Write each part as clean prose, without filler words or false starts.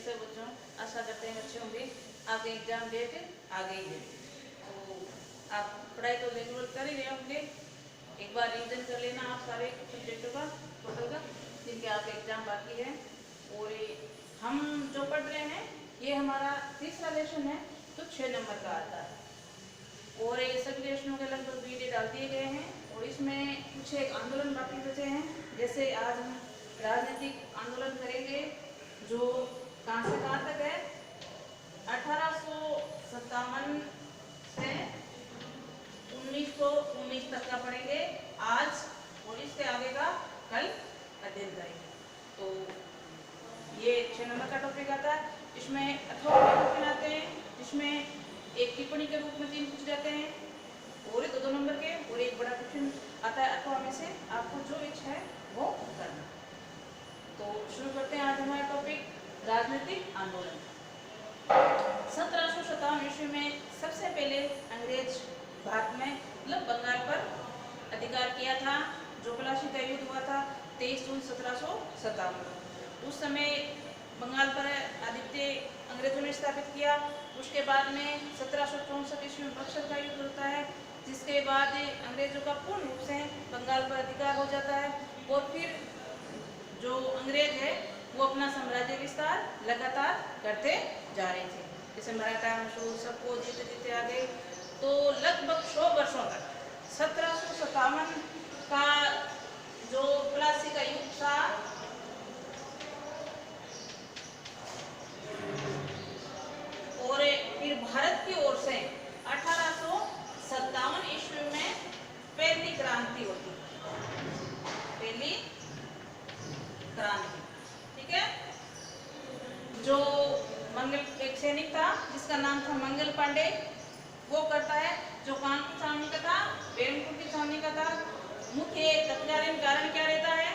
कैसे बच्चों, आशा करते हैं अच्छे होंगे। आपके एग्जाम डेट आ गई है तो आप पढ़ाई तो रेगुलर कर ही रहे होंगे। एक बार रिवीजन कर लेना आप सारे सब्जेक्टों का टोटल का जिनके आपके एग्जाम बाकी है। और हम जो पढ़ रहे हैं ये हमारा तीसरा लेसन है तो 6 नंबर का आता है। और ये सभी लेसनों के लगभग वीडियो डाल दिए गए हैं और इसमें कुछ एक आंदोलन बाकी बचे हैं। जैसे आज हम राजनीतिक आंदोलन करेंगे जो कहाँ से कहाँ तक है, 1857 से 1919 तक का पढ़ेंगे आज और इसके आगे का कल अध्ययन करेंगे। तो ये 6 नंबर का टॉपिक आता है। इसमें 18 क्वेश्चन आते हैं जिसमें एक टिप्पणी के रूप में 3 पूछ जाते हैं और 2 नंबर के और एक बड़ा क्वेश्चन आता है 18 में से। आपको जो इच्छा है वो करना। तो शुरू करते हैं आज हमारा टॉपिक राजनीतिक आंदोलन। 1757 ईस्वी में सबसे पहले अंग्रेज भारत में मतलब बंगाल पर अधिकार किया था। जो प्लासी का युद्ध हुआ था 23 जून 1757। उस समय बंगाल पर आधिपत्य अंग्रेजों ने स्थापित किया। उसके बाद में 1764 ईस्वी में बक्सर का युद्ध होता है जिसके बाद अंग्रेजों का पूर्ण रूप से बंगाल पर अधिकार हो जाता है। और फिर जो अंग्रेज है वो अपना साम्राज्य विस्तार लगातार करते जा रहे थे। जैसे मराठा मशहूर सबको जीते जीते आ गए। तो लगभग 100 वर्षों तक 1757 का जो प्लासी का युद्ध था और फिर भारत की ओर से 1857 ईस्वी में पहली क्रांति होती, पहली क्रांति, ठीक है। जो मंगल एक सैनिक था जिसका नाम था मंगल पांडे, वो करता है जो कान की छावनी का था, बेरमपुर की छावनी का था। मुख्य तत्कालीन कारण क्या रहता है,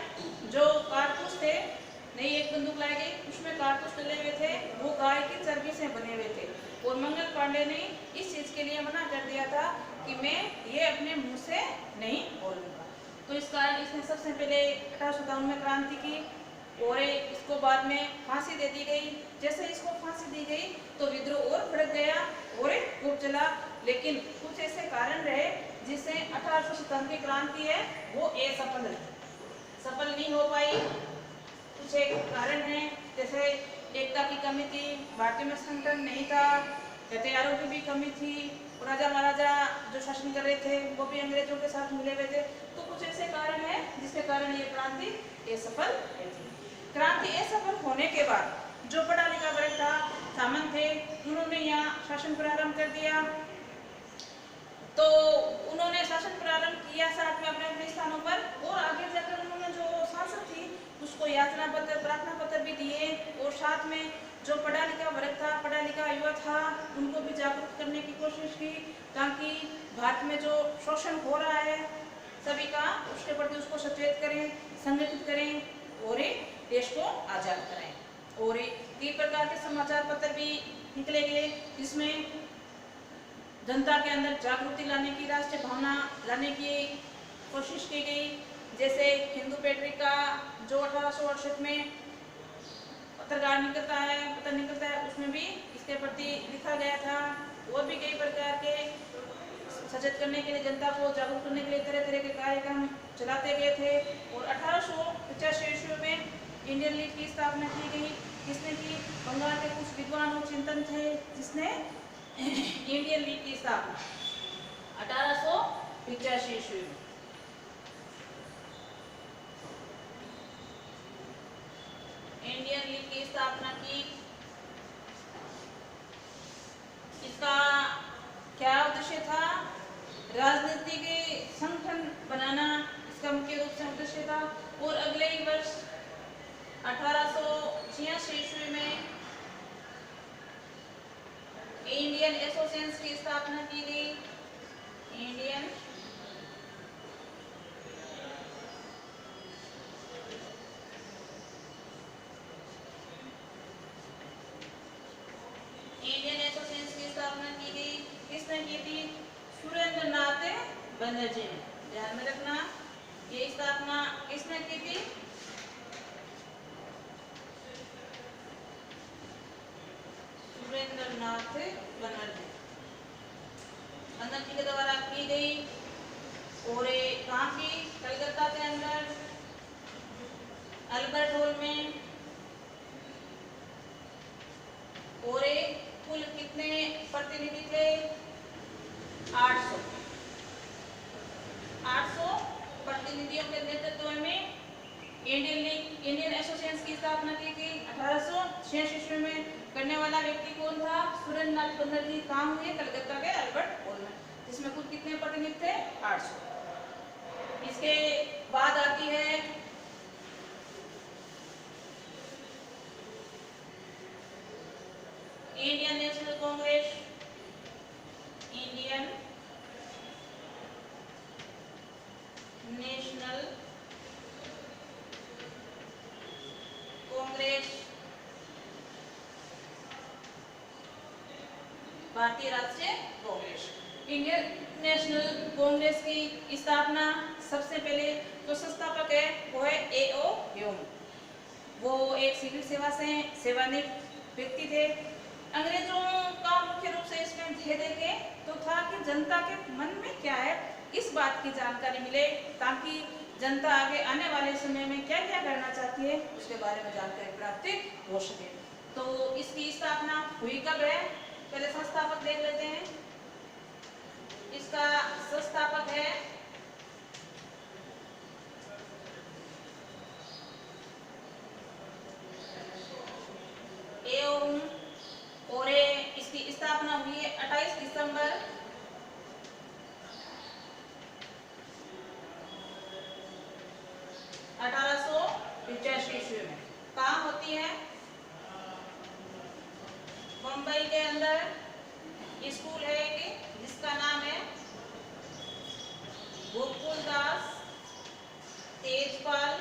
जो कारतूस थे, नई एक बंदूक लाई गई उसमें कारतूस डले हुए थे, वो गाय की चर्बी से बने हुए थे। और मंगल पांडे ने इस चीज के लिए मना कर दिया था कि मैं ये अपने मुंह से नहीं बोलूंगा। तो इस कारण इसने सबसे पहले 1857 में क्रांति की और इसको बाद में फांसी दे दी गई। जैसे इसको फांसी दी गई तो विद्रोह और भड़क गया और खूब चला। लेकिन कुछ ऐसे कारण रहे जिससे 1857 की क्रांति है वो असफल रही, सफल नहीं हो पाई। कुछ एक कारण है जैसे एकता की कमी थी, भारतीय में संगठन नहीं था, हथियारों की भी कमी थी, राजा महाराजा जो शासन कर रहे थे वो भी अंग्रेजों के साथ मिले हुए थे। तो कुछ ऐसे कारण है जिसके कारण ये क्रांति असफल थी। क्रांति असफल होने के बाद जो पढ़ा लिखा वर्ग था, सामंत थे, उन्होंने यहाँ शासन प्रारंभ कर दिया। तो उन्होंने शासन प्रारंभ किया साथ में अपने अपने स्थानों पर और आगे जाकर उन्होंने जो शासक थी उसको याचना पत्र प्रार्थना पत्र भी दिए और साथ में जो पढ़ा लिखा वर्ग था, पढ़ा लिखा युवा था, उनको भी जागरूक करने की कोशिश की ताकि भारत में जो शोषण हो रहा है सभी का उसके प्रति उसको सचेत करें, संगठित करें और देश को आजाद कराएं। और कई प्रकार के समाचार पत्र भी निकले गए जिसमें जनता के अंदर जागृति लाने की, राष्ट्रीय भावना लाने की कोशिश की गई। जैसे हिंदू पत्रिका जो 1868 में पत्रकार निकलता है उसमें भी इसके प्रति लिखा गया था। और भी कई प्रकार के सचेत करने के लिए, जनता को जागरूक करने के लिए तरह तरह के कार्यक्रम चलाते गए थे। और 1885 ईस्वी में इंडियन लीग की स्थापना की गई। जिसने की बंगाल के कुछ विद्वान और चिंतन थे जिसने इंडियन लीग की स्थापना 1885 ईस्वी में। इंडियन लीग की स्थापना की। इसका क्या उद्देश्य था, राजनीतिक संगठन बनाना इसका मुख्य रूप से उद्देश्य था। और अगले ही वर्ष 1886 ईस्वी में इंडियन एसोसिएशन की स्थापना की गई। इंडियन एसोसिएशन की स्थापना की गई। किसने की थी, सुरेंद्र नाथ बनर्जी ने। ध्यान में रखना ये स्थापना किसने की थी, सुरेंद्रनाथ बनर्जी बनर्जी के द्वारा की गई। और कहाँ की? कलकत्ता के अंदर अल्बर्ट हॉल में। और कुल कितने प्रतिनिधि थे? 800 प्रतिनिधियों के नेतृत्व में इंडियन एसोसिएशन की स्थापना की गई 1886 ईस्वी में। करने वाला व्यक्ति कौन था? सुरेंद्रनाथ बनर्जी। कहाँ हुए? कलकत्ता के अल्बर्ट हॉल में, जिसमें कुल कितने प्रतिनिधि थे? 800। इसके बाद आती है Indian national Congress. Indian national Congress भारतीय राष्ट्रीय कांग्रेस। इंडियन नेशनल कांग्रेस की स्थापना सबसे पहले जो संस्थापक है वो है A.O. ह्यूम। वो एक सिविल सेवा से सेवानिवृत्त व्यक्ति थे। अंग्रेजों का मुख्य रूप से इसमें ध्येय देखे तो था कि जनता के मन में क्या है इस बात की जानकारी मिले, ताकि जनता आगे आने वाले समय में क्या क्या करना चाहती है उसके बारे में जानकारी प्राप्त हो सके। तो इसकी स्थापना हुई कब है? पहले संस्थापक देख लेते हैं। इसका संस्थापक है A.O. और इसकी स्थापना हुई है 28 दिसंबर 1885 ईस्वी में। कहाँ होती है? मुंबई के अंदर स्कूल है एक जिसका नाम है गोकुलदास तेजपाल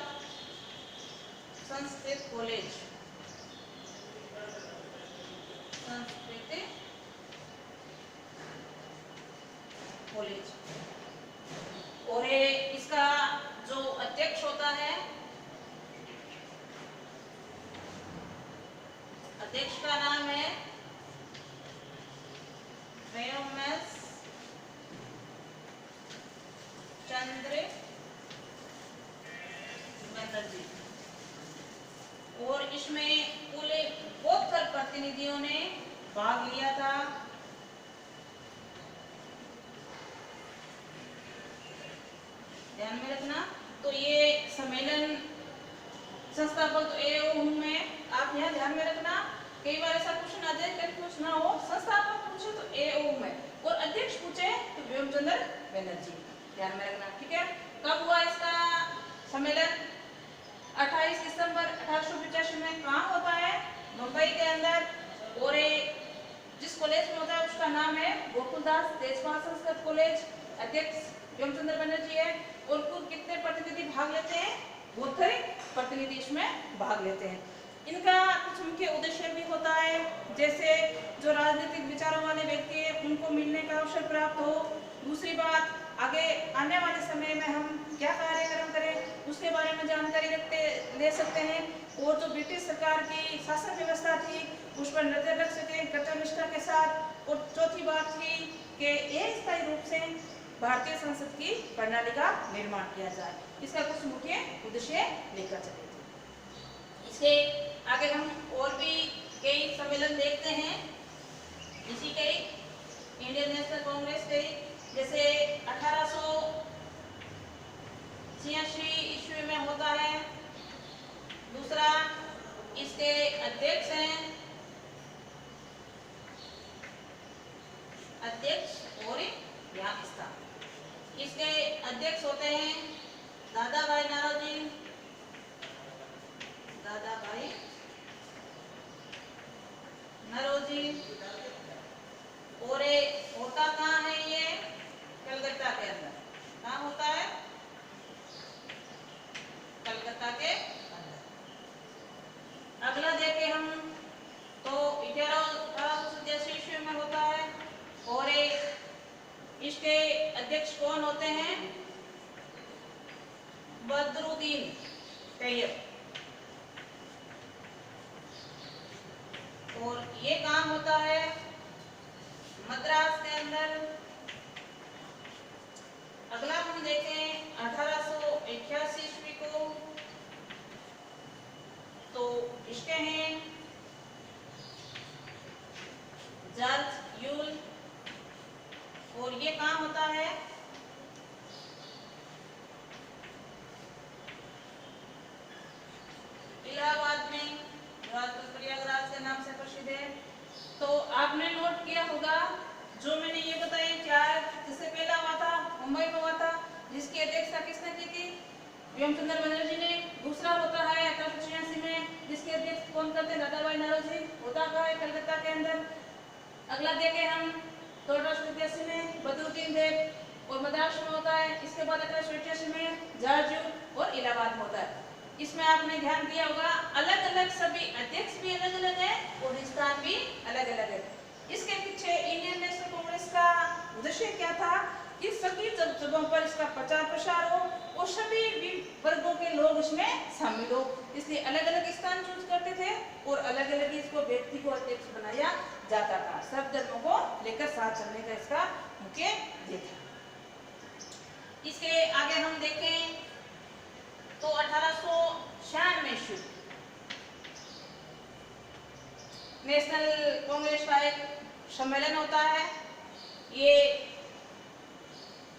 संस्कृत कॉलेज। और इसका जो अध्यक्ष होता है, अध्यक्ष का नाम है व्योमकेश चंद्र बनर्जी। और इसमें कुल 72 प्रतिनिधियों ने भाग लिया था। ध्यान में रखना। तो ये सम्मेलन संस्थापक तो A.O. ह्यूम है। आप यहाँ ध्यान में रखना, कई बार ऐसा क्वेश्चन आ जाए, कंफ्यूज ना हो। संस्थापक पूछे तो A.O. ह्यूम है और अध्यक्ष पूछे तो व्योमचंद्र बनर्जी। ध्यान में रखना, ठीक है। कब हुआ इसका सम्मेलन? 28 दिसंबर 1885 में। कहाँ होता है? मुंबई के अंदर। और जिस कॉलेज में होता है उसका नाम है गोकुलदास तेजपाल संस्कृत कॉलेज। अध्यक्ष व्योमचंद्र बनर्जी है। और कुल कितने प्रतिनिधि भाग लेते हैं? 72 प्रतिनिधि इसमें भाग लेते हैं। इनका कुछ मुख्य उद्देश्य भी होता है, जैसे जो राजनीतिक विचारों वाले व्यक्ति हैं उनको मिलने का अवसर प्राप्त हो। दूसरी बात, आगे आने वाले समय में हम क्या कार्यक्रम करें उसके बारे में जानकारी ले सकते हैं। और जो ब्रिटिश सरकार की शासन व्यवस्था थी उस पर नजर रख सके कर्तव्यनिष्ठा के साथ। और चौथी बात थी कि एक स्थायी रूप से भारतीय संसद की प्रणाली का निर्माण किया जाए। इसका कुछ मुख्य उद्देश्य लेकर चले थे। इसके आगे हम और भी कई सम्मेलन देखते हैं। इसी के इंडियन नेशनल कांग्रेस के जैसे 1886 ईस्वी में होता है। दूसरा, इसके अध्यक्ष हैं अध्यक्ष और यहाँ स्थान। इसके अध्यक्ष होते हैं दादा भाई नौरोजी। दादा भाई नौरोजी। और होता कहाँ है ये? कलकत्ता के अंदर। कहाँ होता है? कलकत्ता के अंदर। अगला देखें हम तो 1887 ईस्वी में होता है। और इसके अध्यक्ष कौन होते हैं? बदरुद्दीन तैयब। और ये काम होता है मद्रास के अंदर। अगला हम देखें 1881 ईस्वी को, तो इसके हैं जॉर्ज यूल, और ये काम होता है इलाहाबाद में, जो आजकल प्रयागराज के नाम से प्रसिद्ध है। तो आपने नोट किया होगा जो मैंने ये बताया चार, जिससे पहला हुआ था मुंबई में हुआ था, जिसकी अध्यक्षता किसने की थी? व्योमचंद्र बनर्जी ने। दूसरा होता है 1886 में, जिसके अध्यक्ष कौन करते हैं? दादा भाई नौरोजी, होता है कलकत्ता के अंदर। अगला देखें हम तो 1883 में बदरुद्दीन देव और मद्रास में होता है। इसके बाद 1888 में जॉर्ज यूल और इलाहाबाद में होता है। इसमें आपने ध्यान दिया होगा अलग अलग सभी अध्यक्ष भी अलग अलग है और स्थान भी अलग अलग है। इसके पीछे इंडियन नेशनल कांग्रेस का उद्देश्य क्या था कि सभी जगहों पर इसका प्रचार प्रसार हो और सभी वर्गों के लोग इसमें शामिल हो, इसलिए अलग अलग स्थान चूज करते थे और अलग अलग इसको व्यक्ति को अध्यक्ष बनाया जाता था। सब धर्मों को लेकर साथ चलने का इसका मुख्य ये था। इसके आगे हम देखें तो 1896 शुरू नेशनल कांग्रेस का एक सम्मेलन होता है। ये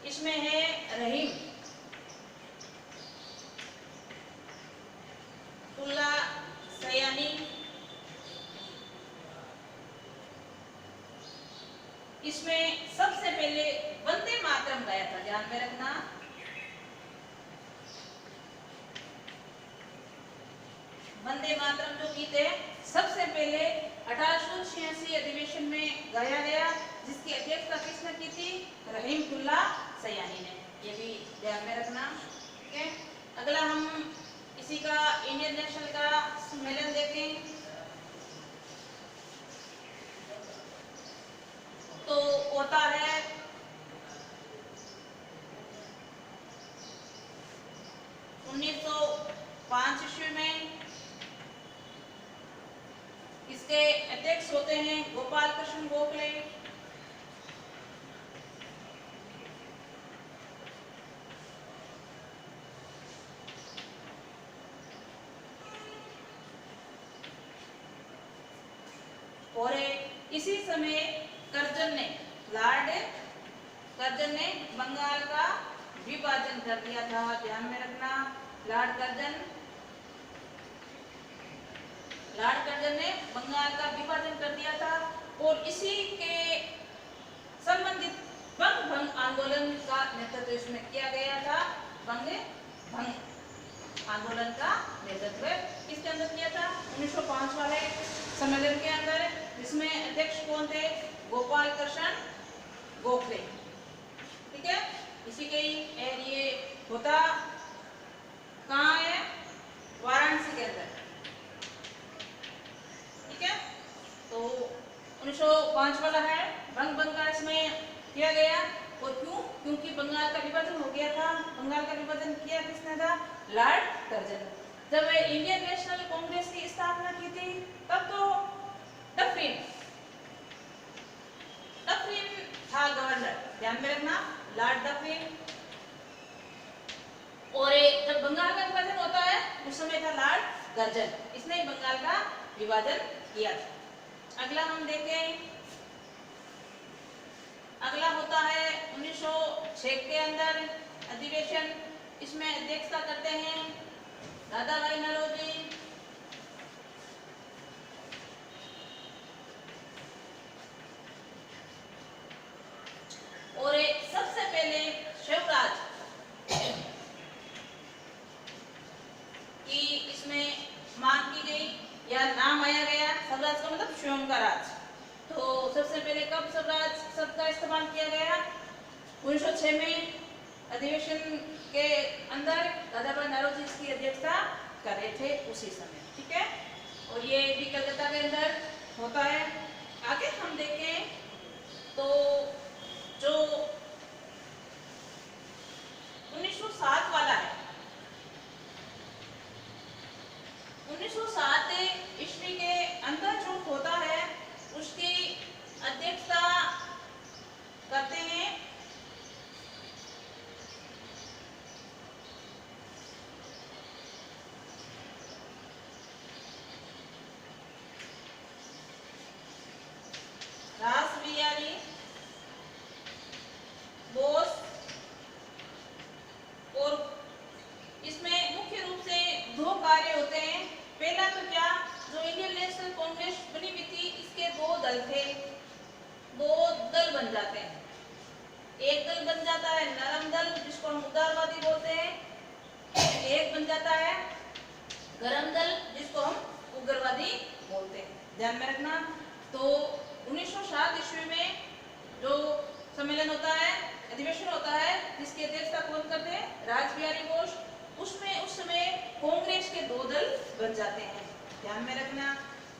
इसमें है रहीम तुल्ला सयानी, इसमें सबसे पहले वंदे मातरम गाया था, ध्यान में रखना। वंदे मातरम जो गीत है सबसे पहले 1886 अधिवेशन में गाया गया, जिसकी अध्यक्षता किसने की थी? रहीमतुल्लाह सयानी ने। ये भी ध्यान में रखना, ठीक है। अगला हम इसी का इंडियन नेशनल का सम्मेलन देखें तो होता है 1905 ईस्वी में। इसके अध्यक्ष होते हैं गोपाल कृष्ण गोखले। और इसी समय कर्जन ने, लॉर्ड कर्जन ने बंगाल का विभाजन कर दिया था, ध्यान में रखना। लॉर्ड कर्जन ने बंगाल का विभाजन कर दिया था और इसी के संबंधित बंग भंग आंदोलन का नेतृत्व इसमें किया गया था। बंग भंग आंदोलन का नेतृत्व किसके अंदर किया था? 1905 वाले सम्मेलन के अंदर, जिसमें अध्यक्ष कौन थे? गोपाल कृष्ण गोखले, ठीक है। इसी के ये होता कहाँ है? वाराणसी के अंदर, ठीक है। तो 1905 वाला है, बंग का इसमें किया गया। और क्यों? क्योंकि बंगाल का विभाजन हो गया था। बंगाल का विभाजन किया किसने था? Lord Curzon. जब इंडियन नेशनल कांग्रेस की स्थापना की थी तब तो डफरिन था गवर्नर, ध्यान में रखना, लॉर्ड डफरिन। और जब बंगाल का विभाजन होता है उस समय था लॉर्ड कर्जन, इसने ही बंगाल का विभाजन किया था। अगला हम देखें, अगला होता है 1906 के अंदर अधिवेशन। इसमें अध्यक्षता करते हैं दादा भाई नौरोजी। और सबसे पहले शिवराज की इसमें मांग की गई या नाम आया गया। स्वराज का मतलब शिवम का राज। तो सबसे पहले कब स्वराज शब्द का इस्तेमाल किया गया? 1906 में अधिवेशन के अंदर दादा भाई नौरोजी इसकी अध्यक्षता कर रहे थे उसी समय, ठीक है। और ये भी कलकत्ता के अंदर होता है। आगे हम देखें तो जो 1907 वाला है, 1907 ईस्वी के अंदर जो होता है दल थे, दो दल बन जाते हैं। एक दल बन जाता है नरम दल जिसको हम उदारवादी बोलते हैं, एक बन जाता है गरम दल जिसको हम उग्रवादी बोलते हैं। ध्यान में रखना। तो 1907 ईस्वी में जो सम्मेलन होता है, अधिवेशन होता है, जिसकी अध्यक्षता कौन करते हैं? रासबिहारी बोस। उसमें उस समय कांग्रेस के दो दल बन जाते हैं। ध्यान में रखना,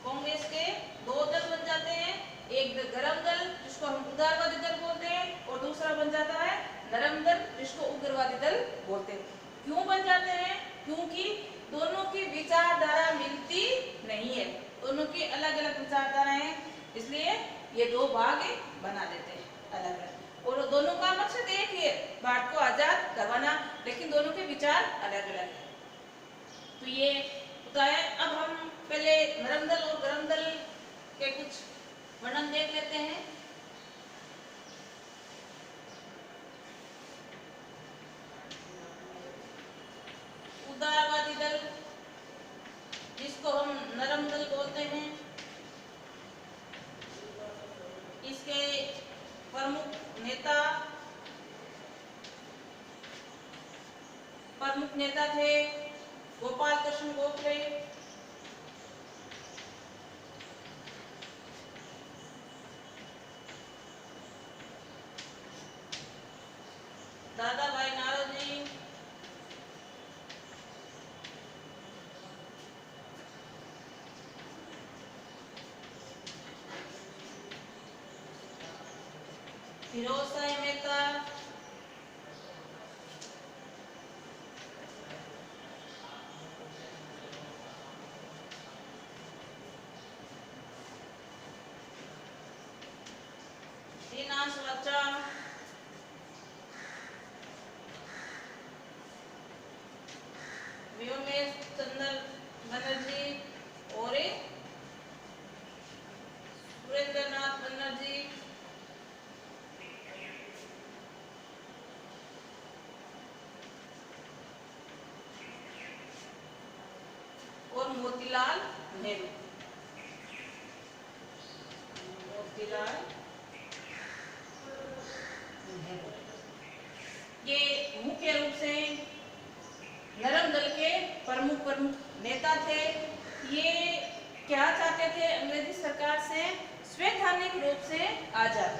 कांग्रेस के दो दल बन जाते हैं, एक गरम दल जिसको हम उदारवादी दल बोलते हैं और दूसरा बन जाता है नरम दल जिसको उग्रवादी दल बोलते हैं। क्यों बन जाते हैं? क्योंकि दोनों की विचारधारा मिलती नहीं है, दोनों की अलग अलग विचारधारा है, इसलिए ये दो भाग बना देते हैं अलग अलग। और दोनों का मकसद एक ही है, भारत को आजाद करवाना, लेकिन दोनों के विचार अलग अलग है। तो ये होता है। अब हम पहले नरम दल और गरम दल के कुछ वर्णन देख लेते हैं। उदारवादी दल जिसको हम नरम दल बोलते हैं, इसके प्रमुख नेता थे गोपाल कृष्ण गोखले, दादा भाई नारोजी, फिरोज शाह मेहता, दीनानाथ बच्चा, व्योमेश चंद्र बनर्जी और सुरेंद्रनाथ बनर्जी, और मोतीलाल नेहरू। ये मुख्य रूप से नरम दल के प्रमुख नेता थे। ये क्या चाहते थे? अंग्रेजी सरकार से संवैधानिक रूप से आजाद।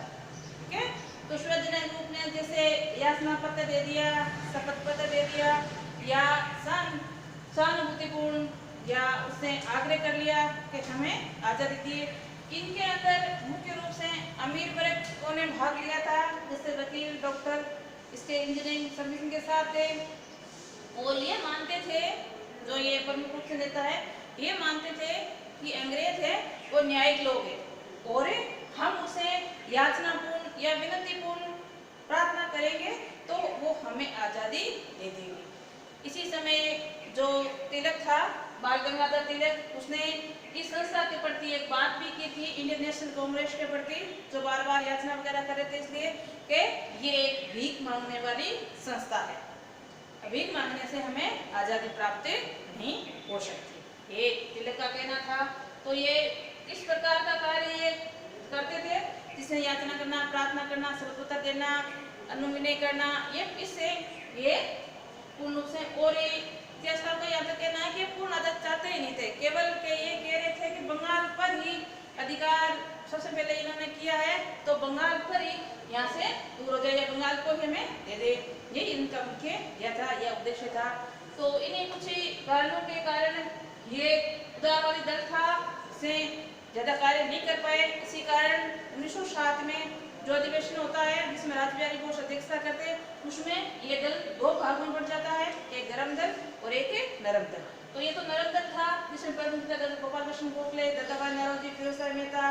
ठीक है, तो संवैधानिक रूप में जैसे याचना पत्र दे दिया, शपथ पत्र दे दिया, या सहानुभूतिपूर्ण या उसने आग्रह कर लिया कि हमें आजादी दिए। इनके अंदर मुख्य रूप से अमीर वर्ग ने भाग लिया था, जैसे वकील, डॉक्टर, इसके इंजीनियरिंग सर्विसिंग के साथ थे। और ये मानते थे, जो ये प्रमुख रूप से नेता है, ये मानते थे कि अंग्रेज है वो न्यायिक लोग है और हम उसे याचनापूर्ण या विनतीपूर्ण प्रार्थना करेंगे तो वो हमें आजादी दे देंगे। इसी समय जो तिलक था, बाल गंगाधर तिलक, उसने इस संस्था के प्रति एक बात भी की थी, इंडियन नेशनल कांग्रेस के प्रति, जो बार बार याचना वगैरह कर रहे थे, इसलिए कि ये एक भीख मांगने वाली संस्था है, भीख मांगने से हमें आजादी प्राप्त नहीं हो सकती, ये तिलक का कहना था। तो ये इस प्रकार का कार्य ये करते थे, जिसने याचना करना, प्रार्थना करना, शपथ देना, अनुविनय करना, ये इससे ये पूर्ण रूप से। और ये इतिहासकार का यहाँ तक कहना है कि पूर्ण आजाद चाहते ही नहीं थे, केवल के ये कह रहे थे कि बंगाल पर ही अधिकार सबसे पहले इन्होंने किया है, तो बंगाल पर ही यहाँ से दूर हो जाए या बंगाल को ही हमें दे दे, ये इनका मुख्य यह था, यह उद्देश्य था। तो इन्हीं कुछ कारणों के कारण ये उदारवादी दल था से ज्यादा कार्य नहीं कर पाए। इसी कारण 1907 में जो अधिवेशन होता है, जिसमें रासबिहारी बोस अध्यक्षता करते, उसमें ये दल दो भागों में बढ़ जाता है, एक गरम दल और एक नरम दल। तो ये तो नरम दल था, जिसमें प्रमुख गोपाल कृष्ण गोखले, दादा भाई नारोजी, फिरोज शाह मेहता,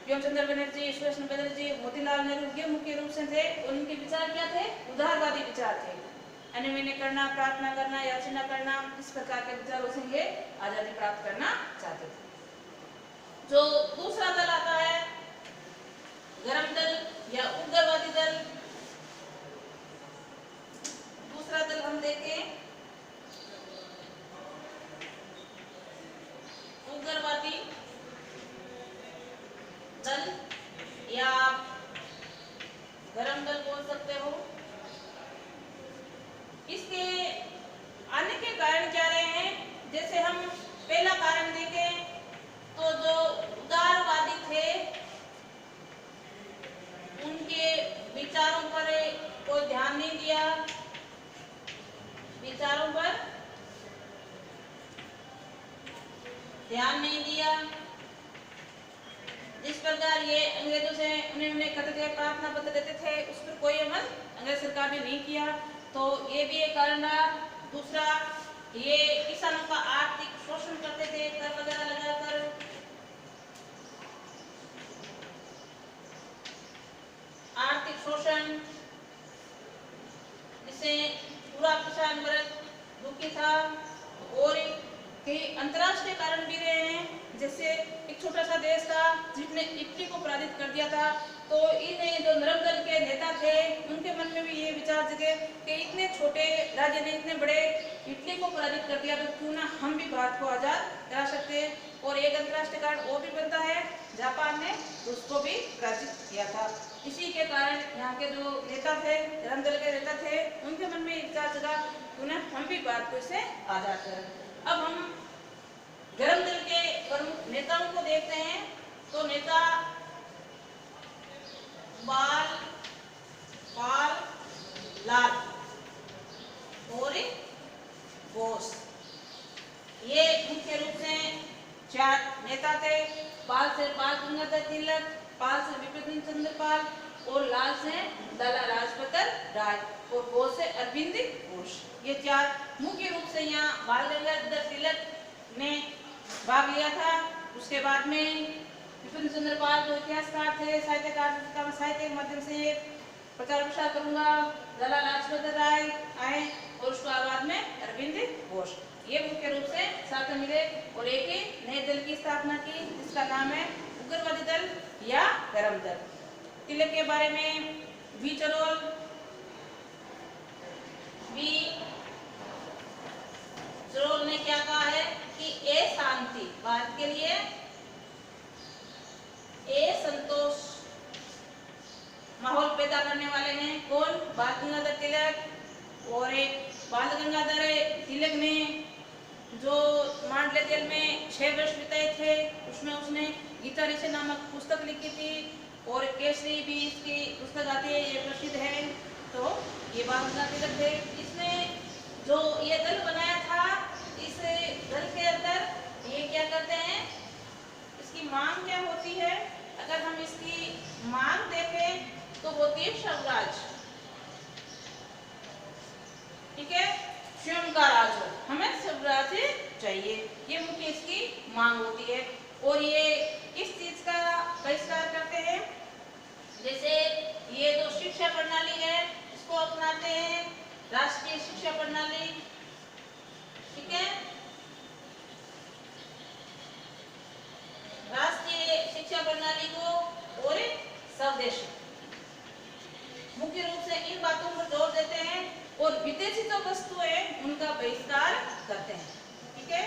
व्योमचंद्र बनर्जी, सुरेश बनर्जी, मोतीलाल नेहरू, ये मुख्य रूप से थे। उनके विचार क्या थे? उदारवादी विचार थे, अनुविनय करना, प्रार्थना करना, याचना करना, इस प्रकार के विचारों से ये आजादी प्राप्त करना चाहते थे। जो दूसरा दल आता है, गरम दल या उग्रवादी दल, दूसरा दल हम देखें उग्रवादी। दल या गरम दल बोल सकते हो। इसके आने के कारण क्या रहे हैं, जैसे हम पहला कारण देखें तो जो उदारवादी थे उनके विचारों पर कोई ध्यान नहीं दिया, विचारों पर ध्यान नहीं दिया। जिस प्रकार ये अंग्रेजों से उन्हें कहते थे, प्रार्थना पत्र देते थे, उस पर कोई अमल अंग्रेज सरकार ने नहीं किया, तो ये भी एक कारण रहा। दूसरा, ये किसानों का आर्थिक शोषण करते थे, कर वगैरह लगाकर। आर्थिक शोषण, जिससे पूरा किसान वर्ग दुखी था। और कई अंतर्राष्ट्रीय कारण भी रहे हैं, जैसे एक छोटा सा देश था जिसने इटली को पराजित कर दिया था, तो इन जो नरम दल के नेता थे उनके मन में भी ये विचार जगे कि इतने छोटे राज्य ने इतने बड़े इटली को पराजित कर दिया, तो क्यों ना हम भी भारत को आजाद करा सकते हैं। और एक अंतर्राष्ट्रीय कारण वो भी बनता है, जापान ने उसको भी पराजित किया था। इसी के कारण यहाँ के जो नेता थे, नरम दल के नेता थे, उनके मन में विचार जगा क्यों ना हम भी भारत को इससे आजाद करें। अब हम गरम दल के प्रमुख नेताओं को देखते हैं, तो नेता बाल लाल और बोस, ये मुख्य रूप से 4 नेता थे। बाल से बाल गंगाधर तिलक, पाल से विपिन चंद्र पाल और लाल से लाला लाजपत राय और बोस से अरविंद घोष। ये 4 मुख्य रूप से यहाँ बाल गंगाधर तिलक ने भाग लिया था। उसके बाद में विपिन चंद्र पाल जो इतिहासकार थे, साहित्यकार का साहित्य के माध्यम से प्रचार प्रसार करूंगा, लाला लाजपत राय आए और उसके बाद में अरविंद घोष। ये मुख्य रूप से साथ मिले और एक ही नए दल की स्थापना की, जिसका नाम है उग्रवादी दल या गरम दल। तिलक के बारे में वी चरोल ने क्या कहा है कि ए शांति, भारत के लिए ए संतोष माहौल पैदा करने वाले हैं। कौन? बाल गंगाधर तिलक। और बाल गंगाधर तिलक ने जो मांडले जेल में 6 वर्ष बिताए थे, उसमें उसने गीता ऋषि नामक पुस्तक लिखी थी और केसरी भी इसकी पुस्तक आती है, ये प्रसिद्ध है। तो ये बाल गंगाधर तिलक थे। इसने जो ये दल बनाया था, इस दल के अंदर ये क्या करते हैं, इसकी मांग क्या होती है? अगर हम इसकी मांग देखें तो होती है स्वराज, ठीक है, स्वयं का राज हो, हमें स्वराज चाहिए, ये मुख्य इसकी मांग होती है। और ये किस चीज का बहिष्कार करते हैं? जैसे ये जो शिक्षा प्रणाली है इसको अपनाते हैं, राष्ट्रीय शिक्षा प्रणाली, ठीक है, राष्ट्रीय शिक्षा प्रणाली को और स्वदेशी, मुख्य रूप से इन बातों पर जोर देते हैं। और विदेशी जो वस्तुएं उनका बहिष्कार करते हैं, ठीक है,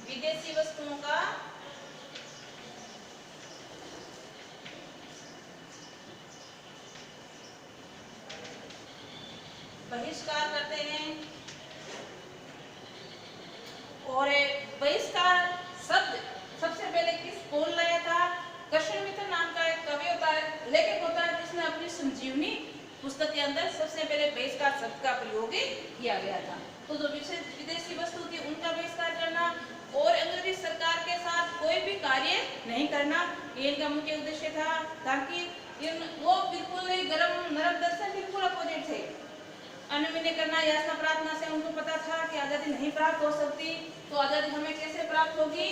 विदेशी वस्तुओं का बहिष्कार करते हैं। और बहिष्कार शब्द सबसे पहले किस कौन लाया था? कृष्ण मित्र नाम का एक कवि होता है, लेखक होता है, जिसने अपनी संजीवनी पुस्तक के अंदर सबसे पहले बहिष्कार शब्द का प्रयोग किया गया था। तो जो विदेशी वस्तु थी उनका बहिष्कार करना और अंग्रेजी सरकार के साथ कोई भी कार्य नहीं करना, ये इनका मुख्य उद्देश्य था, ताकि वो बिल्कुल नरम दल से बिल्कुल अपोजिट थे। अनुमति करना, याचना प्रार्थना से उनको पता था कि आज़ादी नहीं प्राप्त हो सकती, तो आज़ादी हमें कैसे प्राप्त होगी?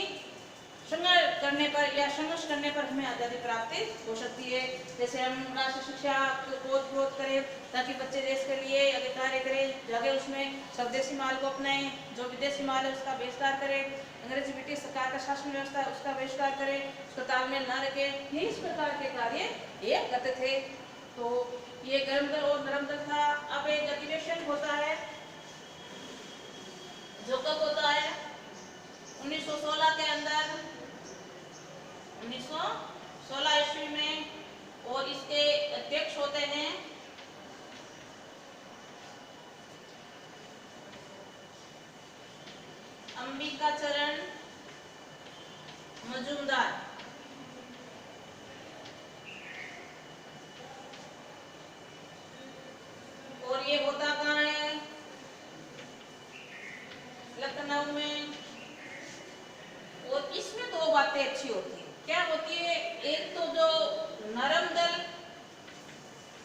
संघर्ष करने पर या संघर्ष करने पर हमें आज़ादी प्राप्त हो सकती है। जैसे हम राष्ट्रीय शिक्षा को विरोध करें ताकि बच्चे देश के लिए आगे कार्य करें, जगह उसमें स्वदेशी माल को अपनाएं, जो विदेशी माल है उसका बहिष्कार करें, अंग्रेजी ब्रिटिश सरकार का शासन व्यवस्था उसका बहिष्कार करें, उसका तालमेल न रखें, यही इस प्रकार के कार्य ये करते थे। तो ये गरम दल और नरम दल था। अब एक अधिवेशन होता है जो कब होता है? 1916 के अंदर 1916 ईस्वी में और इसके अध्यक्ष होते हैं अंबिकाचरण मजूमदार। और ये होता कहाँ है? लखनऊ में। और इसमें दो बातें अच्छी होती है। क्या होती है? एक तो जो नरम दल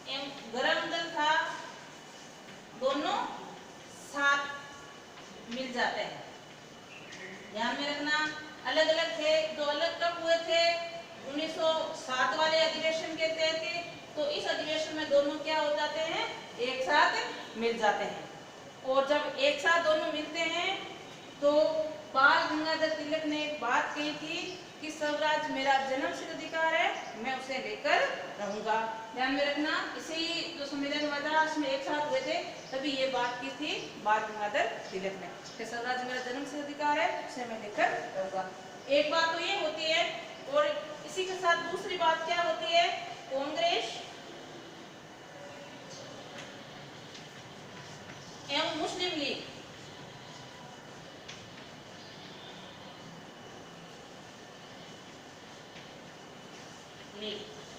एवं गरम दल था, दोनों साथ मिल जाते हैं। ध्यान में रखना, अलग अलग थे, जो अलग कब हुए थे? 1907 वाले अधिवेशन के तहत। तो इस अधिवेशन में दोनों क्या हो जाते हैं? एक साथ मिल जाते हैं। और जब एक साथ दोनों मिलते हैं तो बाल गंगाधर तिलक ने एक बात कही थी कि स्वराज मेरा जन्मसिद्ध अधिकार है, मैं उसे लेकर रहूंगा। ध्यान में रखना, इसी जो सम्मेलन हुआ था उसमें एक साथ हुए थे, तभी ये बात की थी बाल गंगाधर तिलक ने कि स्वराज मेरा जन्मसिद्ध अधिकार है, उसे मैं लेकर रहूंगा। एक बात तो ये होती है। और इसी के साथ दूसरी बात क्या होती है? कांग्रेस एवं मुस्लिम लीग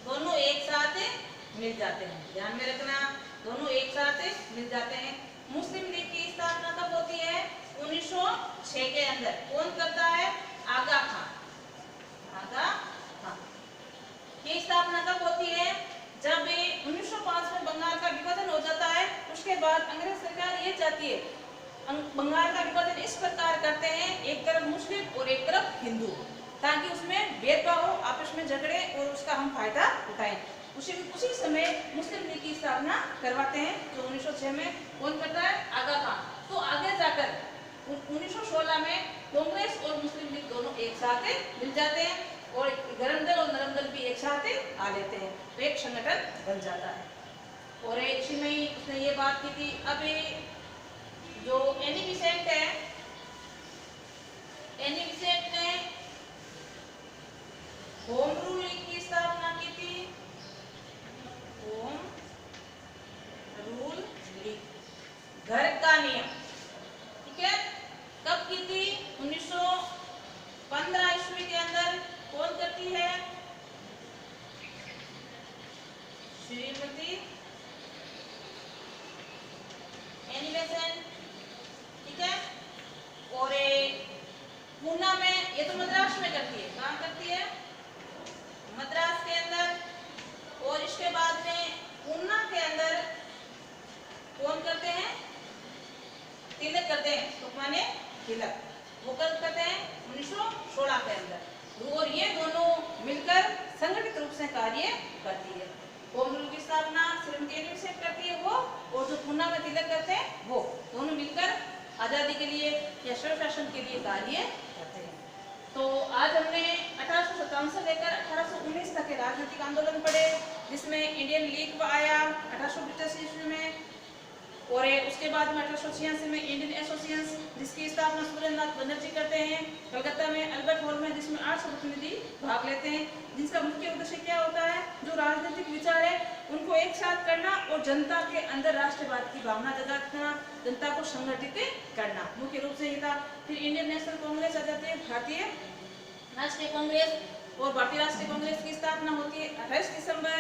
दोनों एक साथ मिल जाते हैं। ध्यान में रखना, दोनों एक साथ मिल जाते हैं। मुस्लिम लीग की स्थापना कब होती है? 1906 के अंदर। कौन करता है? आगा खान। आगा खान की स्थापना कब होती है? जब 1905 में बंगाल का विभाजन हो जाता है। उसके बाद अंग्रेज सरकार ये चाहती है, बंगाल का विभाजन इस प्रकार करते हैं, एक तरफ मुस्लिम और एक तरफ हिंदू, ताकि उसमें भेदभाव हो, आपस में झगड़े और उसका हम फायदा उठाएं। उसी समय मुस्लिम लीग की स्थापना करवाते हैं, जो 1906 में कौन करता है? आगा खान। तो आगे जाकर 1916 में कांग्रेस और मुस्लिम लीग दोनों एक साथ मिल जाते हैं और गरम दल और नरम दल भी एक साथ आ लेते हैं, तो एक संगठन बन जाता है। और इसी में ही उसने ये बात की थी। अब जो एनी बेसेंट है, एनी बेसेंट ने होम रूल लीग की स्थापना की थी। होम रूल लीग, घर का नियम, ठीक है, कब की थी? 1915 ईस्वी के अंदर। कौन करती है? श्रीमती एनी बेसेंट, ठीक है। और पूना में, ये तो मद्रास में करती है। कहाँ करती है? मद्रास के अंदर। और इसके बाद में पूना के अंदर कौन करते हैं? तिलक करते हैं, लोकमान्य तिलक। वो कब करते हैं? 1916 के अंदर। और ये दोनों मिलकर संगठित रूप से कार्य करती है। होम रूल की स्थापना श्रीमती एनी बेसेंट करती है वो, और जो पूना में तिलक करते हैं वो दोनों मिलकर आजादी के लिए या स्वयं शासन के लिए कार्य करते हैं। तो आज हमने 1857 से लेकर 1819 तक के राजनीतिक आंदोलन पढ़े, जिसमें इंडियन लीग आया 1885 ईस्वी में, और उसके बाद में 1886 में इंडियन एसोसिएशन, जिसकी स्थापना सुरेंद्रनाथ बनर्जी करते हैं कलकत्ता में अल्बर्ट हॉल में, जिसमें 800 प्रतिनिधि भाग लेते हैं, जिसका मुख्य उद्देश्य क्या होता है? जो राजनीतिक विचार है उनको एक साथ करना और जनता के अंदर राष्ट्रवाद की भावना जगाना, जनता को संगठित करना, मुख्य रूप से ये था। फिर इंडियन नेशनल कांग्रेस आ जाती है, भारतीय राष्ट्रीय कांग्रेस, और भारतीय राष्ट्रीय कांग्रेस की स्थापना होती है 28 दिसंबर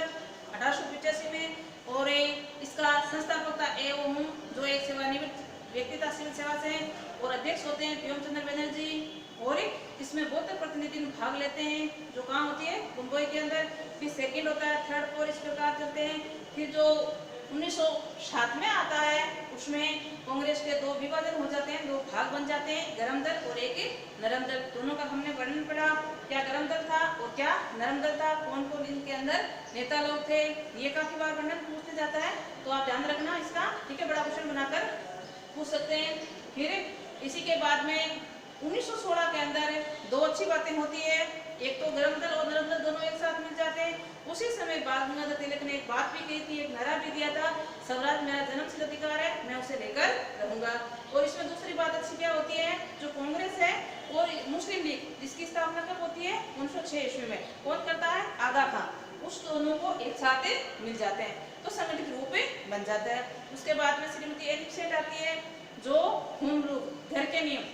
1885 में। और इसका संस्थापक था एवं जो एक सेवानिवृत्त व्यक्ति था सिविल सेवा से, और अध्यक्ष होते हैं प्रेमचंद्र बनर्जी। और इसमें 72 प्रतिनिधि भाग लेते हैं, जो कहाँ होती है? मुंबई के अंदर। फिर सेकंड होता है, थर्ड, फोर्थ, इस प्रकार चलते हैं। फिर जो 1907 में आता है उसमें कांग्रेस के दो विभाजन हो जाते हैं, दो भाग बन जाते हैं, गरम दल और एक नरम दल। दोनों का हमने वर्णन पढ़ा, क्या गरम दल था और क्या नरम दल था, कौन कौन इनके अंदर नेता लोग थे, ये काफी बार वर्णन पूछते जाता है, तो आप ध्यान रखना इसका, ठीक है। बड़ा क्वेश्चन बनाकर पूछ सकते हैं। फिर इसी के बाद में 1916 के अंदर दो अच्छी बातें होती है, एक तो गरम दल और नरम दल दोनों एक साथ मिल जाते हैं। उसी समय बाल गंगाधर तिलक ने एक बात भी कही थी, एक नारा भी दिया था, स्वराज मेरा जन्मसिद्ध अधिकार है, मैं उसे लेकर रहूंगा। और इसमें दूसरी बात अच्छी क्या होती है, जो कांग्रेस है और मुस्लिम लीग जिसकी स्थापना कब होती है 1906 ईस्वी में, कौन करता है आगा खां, उस दोनों को एक साथ मिल जाते हैं तो संगठित रूप में बन जाता है। उसके बाद में श्रीमती एलिफ सेठ आती है जो होम रूल घर के नियम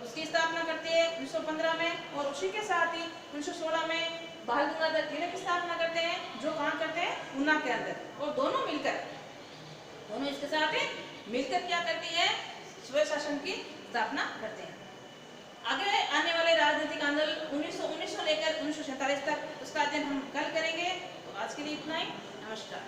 उसकी स्थापना करती है 1915 में, और उसी के साथ ही 1916 में बाल गंगाधर तिलक की स्थापना करते हैं जो कहाँ करते हैं ऊना के अंदर, और दोनों इसके साथ मिलकर क्या करती है स्वयं शासन की स्थापना करते हैं। आगे आने वाले राजनीतिक आंदोलन 1919 से लेकर 1947 तक उसका अध्ययन हम कल करेंगे। तो आज के लिए इतना ही, नमस्कार।